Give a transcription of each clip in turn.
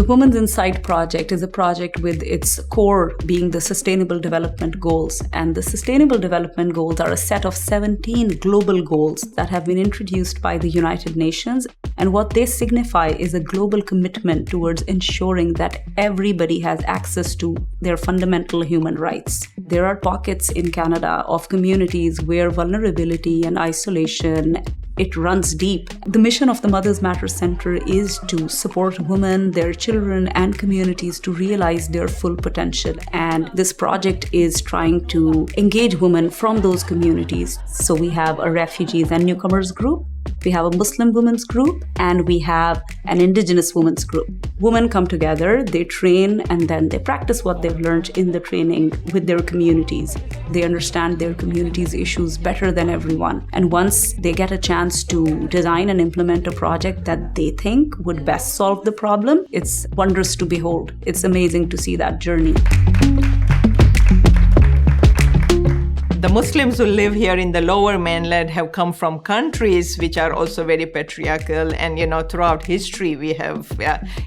Women's Insight project is a project with its core being the Sustainable Development Goals. And the Sustainable Development Goals are a set of 17 global goals that have been introduced by the United Nations. And what they signify is a global commitment towards ensuring that everybody has access to their fundamental human rights. There are pockets in Canada of communities where vulnerability and isolation, it runs deep. The mission of the Mothers Matter Center is to support women, their children, and communities to realize their full potential. And this project is trying to engage women from those communities. So we have a refugees and newcomers group, we have a Muslim women's group, and we have an Indigenous women's group. Women come together, they train, and then they practice what they've learned in the training with their communities. They understand their community's issues better than everyone. And once they get a chance to design and implement a project that they think would best solve the problem, it's wondrous to behold. It's amazing to see that journey. The Muslims who live here in the lower mainland have come from countries which are also very patriarchal, and throughout history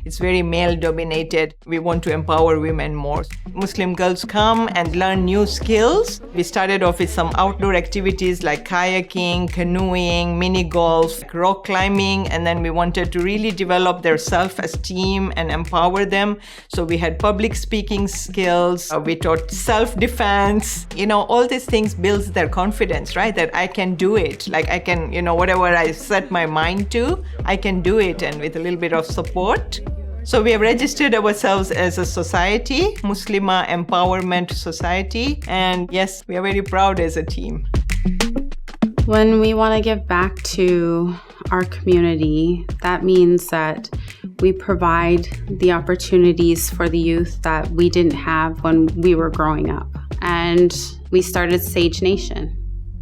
it's very male dominated. We want to empower women more. Muslim girls come and learn new skills. We started off with some outdoor activities like kayaking, canoeing, mini golf, rock climbing, and then we wanted to really develop their self-esteem and empower them. So we had public speaking skills, we taught self-defense, all these things builds their confidence, right? That I can do it. Like I can, whatever I set my mind to, I can do it, and with a little bit of support. So we have registered ourselves as a society, Muslima Empowerment Society. And yes, we are very proud as a team. When we want to give back to our community, that means that we provide the opportunities for the youth that we didn't have when we were growing up. And we started Sage Nation.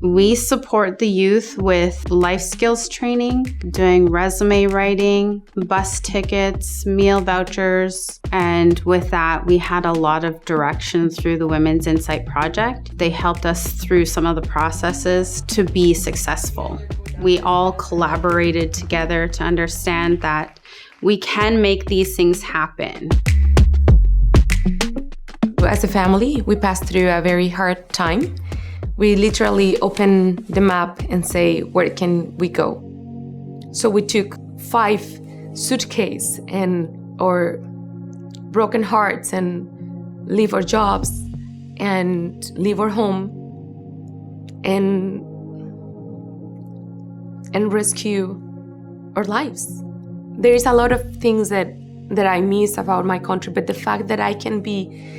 We support the youth with life skills training, doing resume writing, bus tickets, meal vouchers. And with that, we had a lot of direction through the Women's Insight Project. They helped us through some of the processes to be successful. We all collaborated together to understand that we can make these things happen. As a family, we passed through a very hard time. We literally open the map and say, where can we go? So we took 5 suitcases or broken hearts and leave our jobs and leave our home and rescue our lives. There is a lot of things that I miss about my country, but the fact that I can be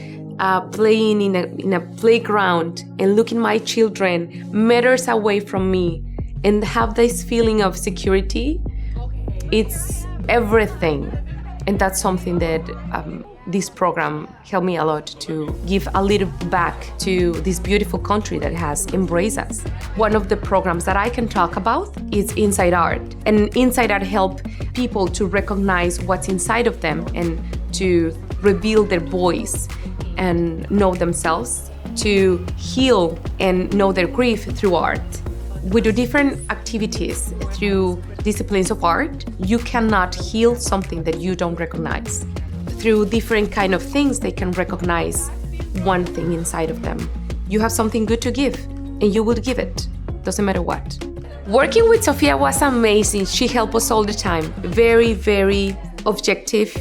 playing in a playground and looking my children meters away from me and have this feeling of security, it's everything. And that's something that this program helped me a lot to give a little back to this beautiful country that has embraced us. One of the programs that I can talk about is Inside Art. And Inside Art help people to recognize what's inside of them and to reveal their voice and know themselves, to heal and know their grief through art. We do different activities through disciplines of art. You cannot heal something that you don't recognize. Through different kind of things, they can recognize one thing inside of them. You have something good to give, and you will give it, doesn't matter what. Working with Sofia was amazing. She helped us all the time. Very, very objective.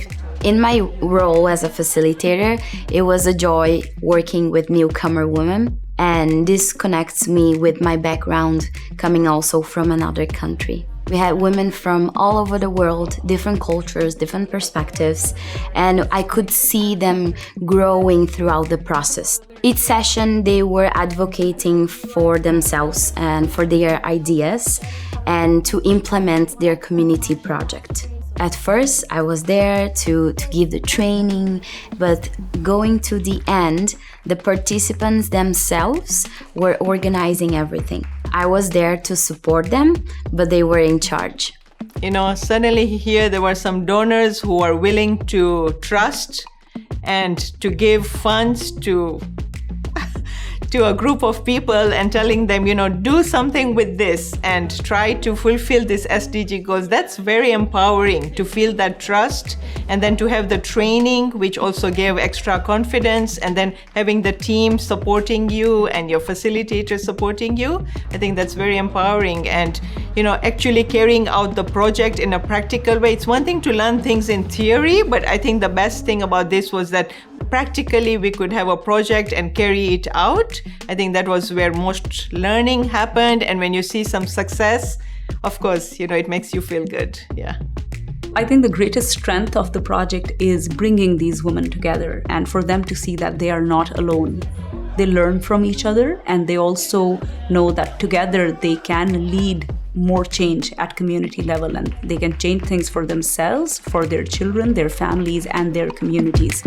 In my role as a facilitator, it was a joy working with newcomer women, and this connects me with my background coming also from another country. We had women from all over the world, different cultures, different perspectives, and I could see them growing throughout the process. Each session, they were advocating for themselves and for their ideas and to implement their community project. At first, I was there to give the training, but going to the end, the participants themselves were organizing everything. I was there to support them, but they were in charge. Suddenly here there were some donors who are willing to trust and to give funds to to a group of people and telling them, do something with this and try to fulfill this SDG goals. That's very empowering to feel that trust, and then to have the training, which also gave extra confidence, and then having the team supporting you and your facilitator supporting you. I think that's very empowering. And, actually carrying out the project in a practical way. It's one thing to learn things in theory, but I think the best thing about this was that practically we could have a project and carry it out. I think that was where most learning happened. And when you see some success, of course, it makes you feel good. Yeah. I think the greatest strength of the project is bringing these women together and for them to see that they are not alone. They learn from each other, and they also know that together they can lead more change at community level, and they can change things for themselves, for their children, their families, and their communities.